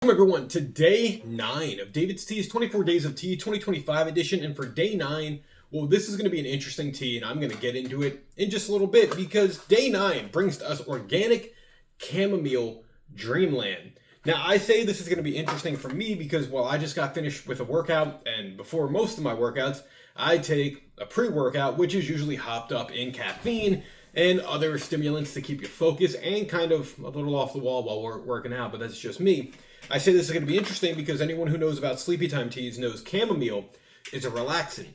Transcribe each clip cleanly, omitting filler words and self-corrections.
Welcome everyone to day 9 of David's Tea's 24 Days of Tea 2025 edition. And for day 9, well, this is going to be an interesting tea, and I'm going to get into it in just a little bit because day 9 brings to us Organic Chamomile Dreamland. Now, I say this is going to be interesting for me because, well, I just got finished with a workout, and before most of my workouts, I take a pre-workout, which is usually hopped up in caffeine and other stimulants to keep you focused and kind of a little off the wall while we're working out, but that's just me. I say this is going to be interesting because anyone who knows about sleepy time teas knows chamomile is a relaxant.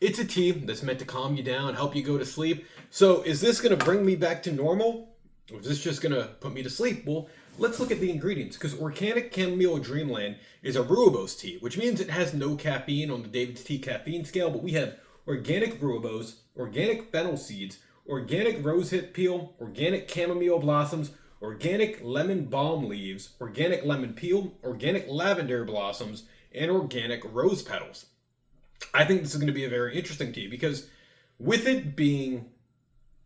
It's a tea that's meant to calm you down, help you go to sleep. So is this going to bring me back to normal? Or is this just going to put me to sleep? Well, let's look at the ingredients because Organic Chamomile Dreamland is a rooibos tea, which means it has no caffeine on the David's Tea caffeine scale, but we have organic rooibos, organic fennel seeds, organic rosehip peel, organic chamomile blossoms, organic lemon balm leaves, organic lemon peel, organic lavender blossoms, and organic rose petals. I think this is going to be a very interesting tea because with it being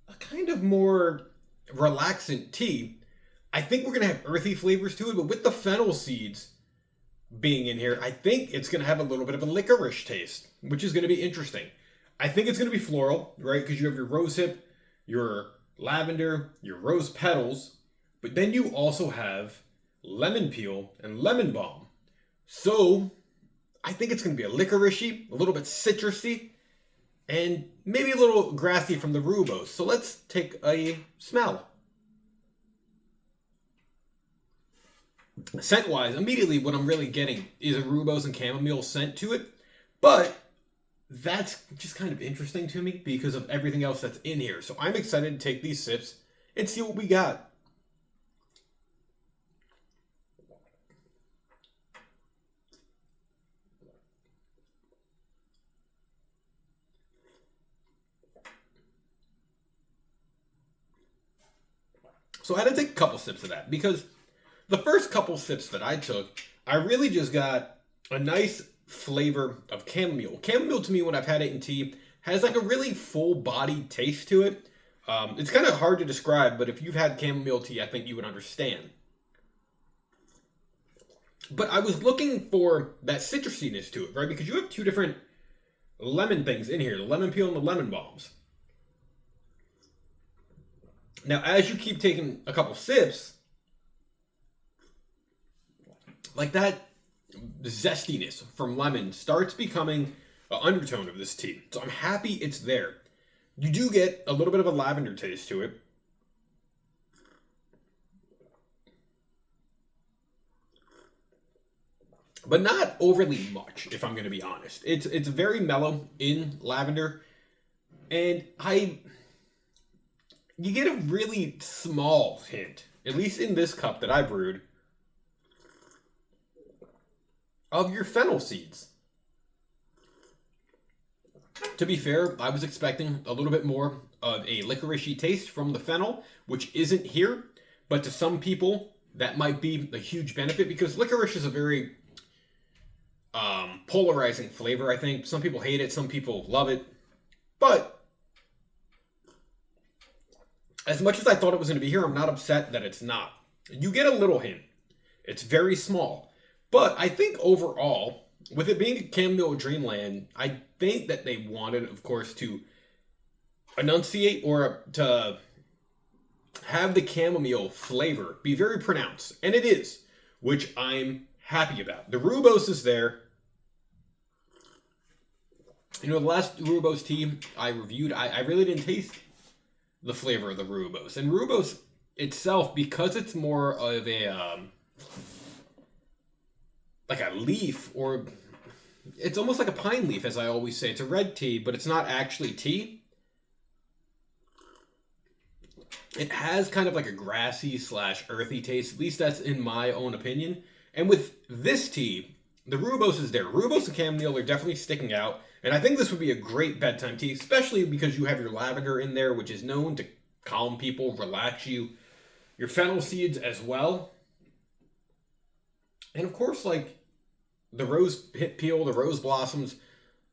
a kind of more relaxant tea, I think we're going to have earthy flavors to it, but with the fennel seeds being in here, I think it's going to have a little bit of a licorice taste, which is going to be interesting. I think it's going to be floral, right? Because you have your rosehip, your lavender, your rose petals, but then you also have lemon peel and lemon balm. So I think it's going to be a licoricey, a little bit citrusy, and maybe a little grassy from the rooibos. So let's take a smell. Scent-wise, immediately what I'm really getting is a rooibos and chamomile scent to it, but that's just kind of interesting to me because of everything else that's in here. So I'm excited to take these sips and see what we got. So I had to take a couple sips of that because the first couple sips that I took, I really just got a nice flavor of chamomile. Chamomile to me, when I've had it in tea, has like a really full body taste to it. It's kind of hard to describe, but if you've had chamomile tea, I think you would understand. But I was looking for that citrusiness to it, right? Because you have two different lemon things in here, the lemon peel and the lemon balms. Now, as you keep taking a couple sips, like that zestiness from lemon starts becoming an undertone of this tea. So I'm happy it's there. You do get a little bit of a lavender taste to it. But not overly much, if I'm going to be honest. It's very mellow in lavender. And you get a really small hint, at least in this cup that I brewed, of your fennel seeds. To be fair, I was expecting a little bit more of a licoricey taste from the fennel, which isn't here. But to some people, that might be a huge benefit because licorice is a very polarizing flavor, I think. Some people hate it, some people love it. But as much as I thought it was going to be here, I'm not upset that it's not. You get a little hint. It's very small. But I think overall, with it being a Chamomile Dreamland, I think that they wanted, of course, to enunciate or to have the chamomile flavor be very pronounced. And it is, which I'm happy about. The rooibos is there. You know, the last rooibos tea I reviewed, I really didn't taste the flavor of the rooibos. And rooibos itself, because it's more of a like a leaf, or it's almost like a pine leaf, as I always say. It's a red tea, but it's not actually tea. It has kind of like a grassy / earthy taste. At least that's in my own opinion. And with this tea, the rooibos is there. Rooibos and chamomile are definitely sticking out. And I think this would be a great bedtime tea, especially because you have your lavender in there, which is known to calm people, relax you. Your fennel seeds as well. And of course, like the rose hip peel, the rose blossoms,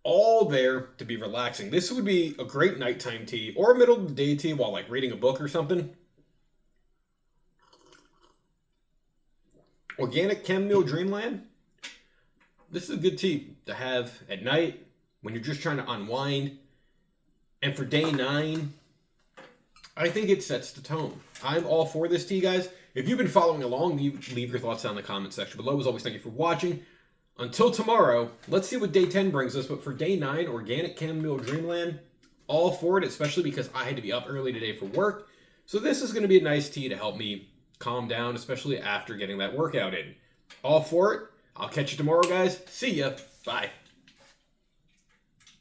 all there to be relaxing. This would be a great nighttime tea or a middle of the day tea while like reading a book or something. Organic Chamomile Dreamland. This is a good tea to have at night when you're just trying to unwind. And for day 9, I think it sets the tone. I'm all for this tea, guys. If you've been following along, leave your thoughts down in the comment section below. As always, thank you for watching. Until tomorrow, let's see what day 10 brings us. But for day 9, Organic Chamomile Dreamland, all for it, especially because I had to be up early today for work. So this is going to be a nice tea to help me calm down, especially after getting that workout in. All for it. I'll catch you tomorrow, guys. See ya. Bye.